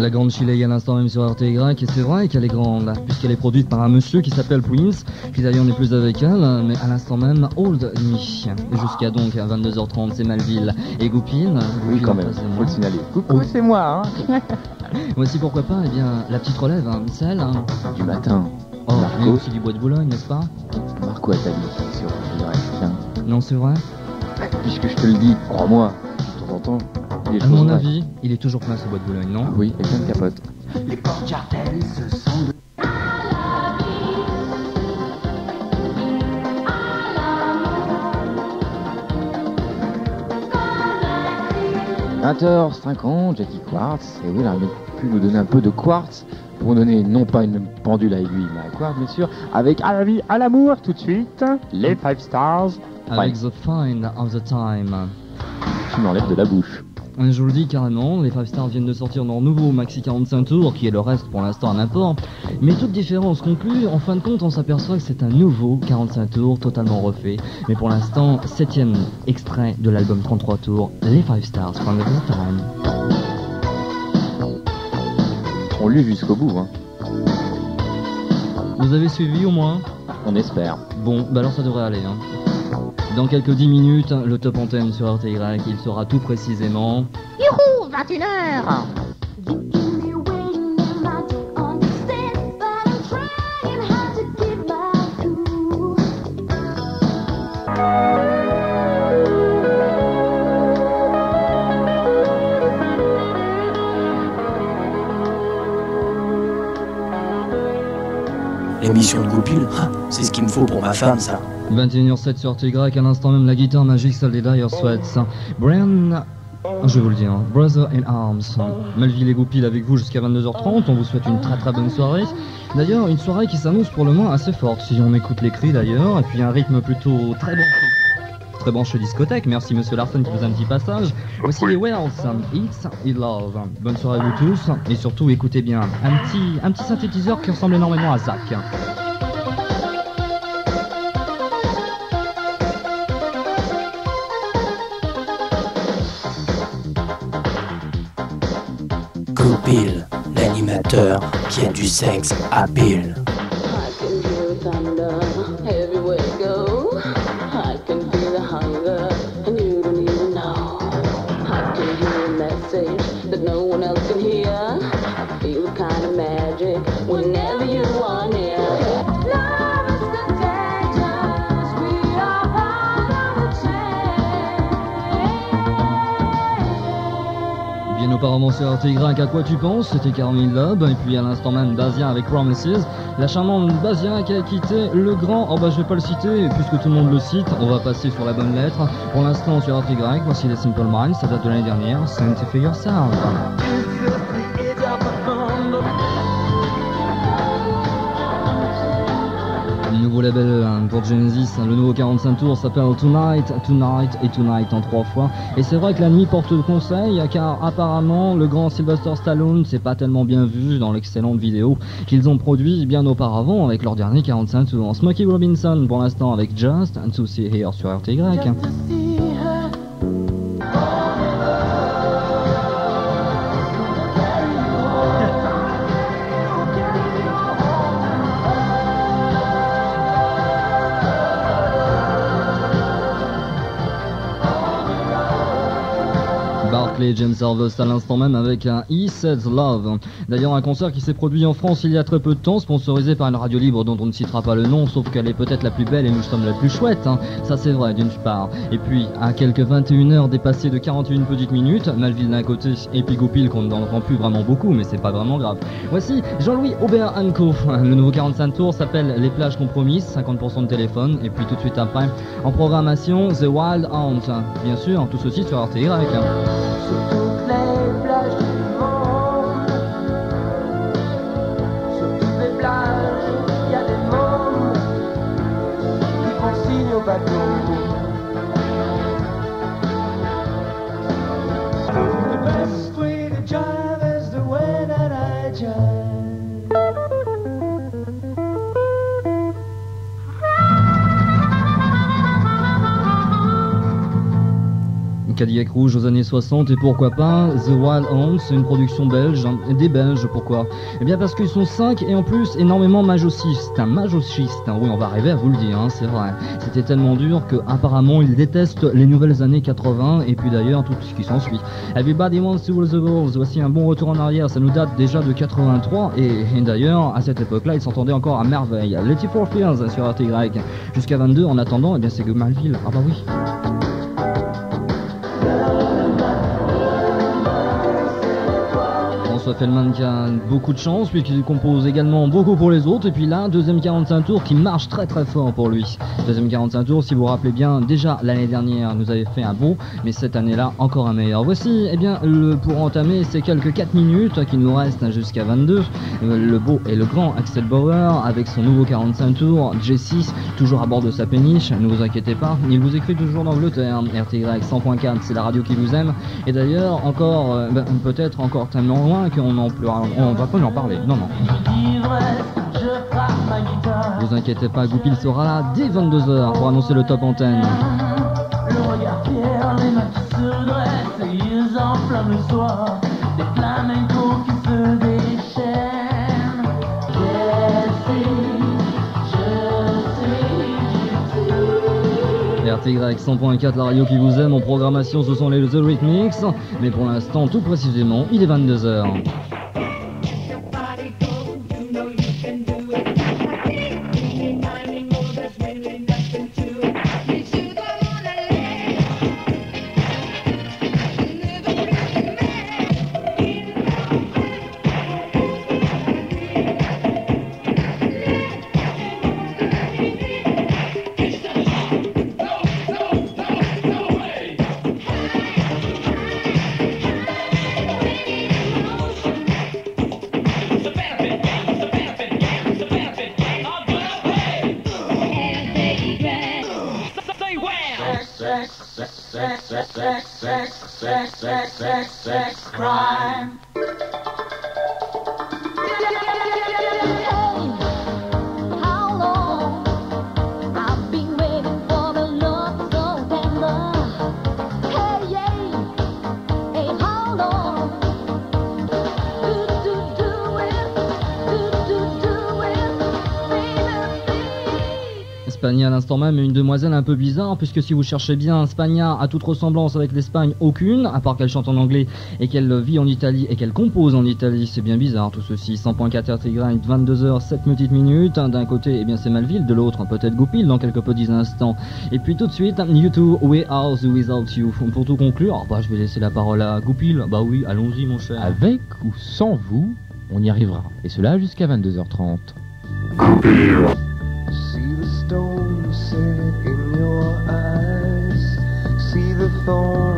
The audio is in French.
La grande Chile à l'instant même sur RTY, et c'est vrai qu'elle est grande, puisqu'elle est produite par un monsieur qui s'appelle Prince, qui d'ailleurs n'est plus avec elle, mais à l'instant même, Old Me. Jusqu'à donc 22h30, c'est Malville et Goupil. Oui, quand même, faut le signaler. Coucou, c'est moi, hein. Voici pourquoi pas, eh bien, la petite relève, hein, celle du matin. Oh, Marco. mais aussi du bois de Boulogne, n'est-ce pas? Marco Attali, sur RTY, tiens. Non, c'est vrai? Puisque je te le dis, crois-moi, de temps en temps, il est à mon avis, il est toujours plein ce bois de Boulogne, non? Oui, et plein de capotes. Les portes Jartel se sont de... 20h50, Jackie Quartz, et oui, elle a pu nous donner un peu de quartz pour nous donner non pas une pendule à aiguille, mais à quartz bien sûr, avec à la vie, à l'amour tout de suite, les 5 stars. Avec The Find of the Time. Tu m'enlèves de la bouche. Je vous le dis carrément, les 5 Stars viennent de sortir leur nouveau Maxi 45 tours, qui est le reste pour l'instant un import. Mais toute différence conclue, en fin de compte, on s'aperçoit que c'est un nouveau 45 tours totalement refait. Mais pour l'instant, 7ème extrait de l'album 33 tours, les 5 Stars from the Time. On l'a jusqu'au bout, hein. Vous avez suivi au moins? On espère. Bon, bah alors ça devrait aller, hein. Dans quelques 10 minutes, le top antenne sur RTY, il sera tout précisément... Youhou, 21h. L'émission de Goupil, c'est ce qu'il me faut pour ma femme, ça. 21h07 sur RTY, à l'instant même la guitare magique, celle des Dire Straits. Brian, je vais vous le dire, Brother in Arms. Malville et Goupil avec vous jusqu'à 22h30, on vous souhaite une très très bonne soirée. D'ailleurs, une soirée qui s'annonce pour le moins assez forte, si on écoute les cris d'ailleurs, et puis un rythme plutôt très bon. Très branché discothèque, merci Monsieur Larsen qui faisait un petit passage. Voici les Wells, It's in Love. Bonne soirée à vous tous, et surtout écoutez bien, un petit synthétiseur qui ressemble énormément à Zach. Goupil, l'animateur qui a du sexe à pile. Auparavant sur RTY, à quoi tu penses? C'était Caroline Loeb, et puis à l'instant même Bazia avec Promises, la charmante Bazia qui a quitté le grand, oh bah je vais pas le citer, puisque tout le monde le cite, on va passer sur la bonne lettre. Pour l'instant sur RTY, voici les Simple Minds, ça date de l'année dernière, Sanctify Yourself. Nouveau label pour Genesis, le nouveau 45 tours s'appelle Tonight, Tonight et Tonight en 3 fois. Et c'est vrai que la nuit porte conseil, car apparemment le grand Sylvester Stallone s'est pas tellement bien vu dans l'excellente vidéo qu'ils ont produit bien auparavant avec leur dernier 45 tours. Smokey Robinson pour l'instant avec Just to See Here sur RTY. Barclay James Harvest à l'instant même avec un He Says Love. D'ailleurs un concert qui s'est produit en France il y a très peu de temps, sponsorisé par une radio libre dont on ne citera pas le nom, sauf qu'elle est peut-être la plus belle et nous sommes la plus chouette, hein. Ça c'est vrai d'une part. Et puis à quelques 21h dépassées de 41 petites minutes, Malville d'un côté et puis Goupil qu'on n'entend plus vraiment beaucoup, mais c'est pas vraiment grave. Voici Jean-Louis Aubert & Co. Le nouveau 45 tours s'appelle Les plages compromises, 50% de téléphone, et puis tout de suite après en programmation The Wild Hunt. Bien sûr, tout ceci sur RTY. Sur toutes les plages du monde, sur toutes les plages, il y a des mômes qui font signe au bateau. The best way to jive is the way that I jive. Cadillac rouge aux années 60 et pourquoi pas The Wild Hounds, une production belge, des Belges, pourquoi? Eh bien parce qu'ils sont 5 et en plus énormément masochistes, oui on va arriver à vous le dire, hein, c'est vrai. C'était tellement dur que apparemment ils détestent les nouvelles années 80 et puis d'ailleurs tout ce qui s'ensuit. Everybody Wants to Rule the World, voici un bon retour en arrière, ça nous date déjà de 83 et d'ailleurs à cette époque-là ils s'entendaient encore à merveille. Letty for Fears sur RTY jusqu'à 22 en attendant, eh bien c'est que Malville, ah bah oui. François Fellman qui a beaucoup de chance puisqu'il compose également beaucoup pour les autres et puis là deuxième 45 tours qui marche très très fort pour lui. Deuxième 45 tours, si vous vous rappelez bien, déjà l'année dernière nous avait fait un bon, mais cette année-là encore un meilleur. Voici eh bien pour entamer ces quelques 4 minutes qui nous restent jusqu'à 22, le beau et le grand Axel Bauer avec son nouveau 45 tours, J6 toujours à bord de sa péniche, ne vous inquiétez pas, il vous écrit toujours d'Angleterre, RTY 100.4 c'est la radio qui vous aime et d'ailleurs encore peut-être encore tellement loin qu'on on va pas en parler, non. Vous inquiétez pas, Goupil sera là dès 22h pour annoncer le top antenne. Le regard fier, les mains qui se dressent et ils enflamment le soir. Des flamencos qui se déchaînent. RTY 100.4, la radio qui vous aime. En programmation, ce sont les The Rhythmics. Mais pour l'instant, tout précisément, il est 22h. Sex, crime. Spagna à l'instant même est une demoiselle un peu bizarre puisque si vous cherchez bien, Spagna a toute ressemblance avec l'Espagne, aucune, à part qu'elle chante en anglais et qu'elle vit en Italie et qu'elle compose en Italie. C'est bien bizarre tout ceci. 100.4 RTY, 22h, 7 petites minutes. D'un côté, eh bien c'est Malville, de l'autre, peut-être Goupil dans quelques petits instants. Et puis tout de suite, U2, We Are the Without You. Pour tout conclure, je vais laisser la parole à Goupil. Bah oui, allons-y mon cher. Avec ou sans vous, on y arrivera. Et cela jusqu'à 22h30. Don't set in your eyes, see the thorn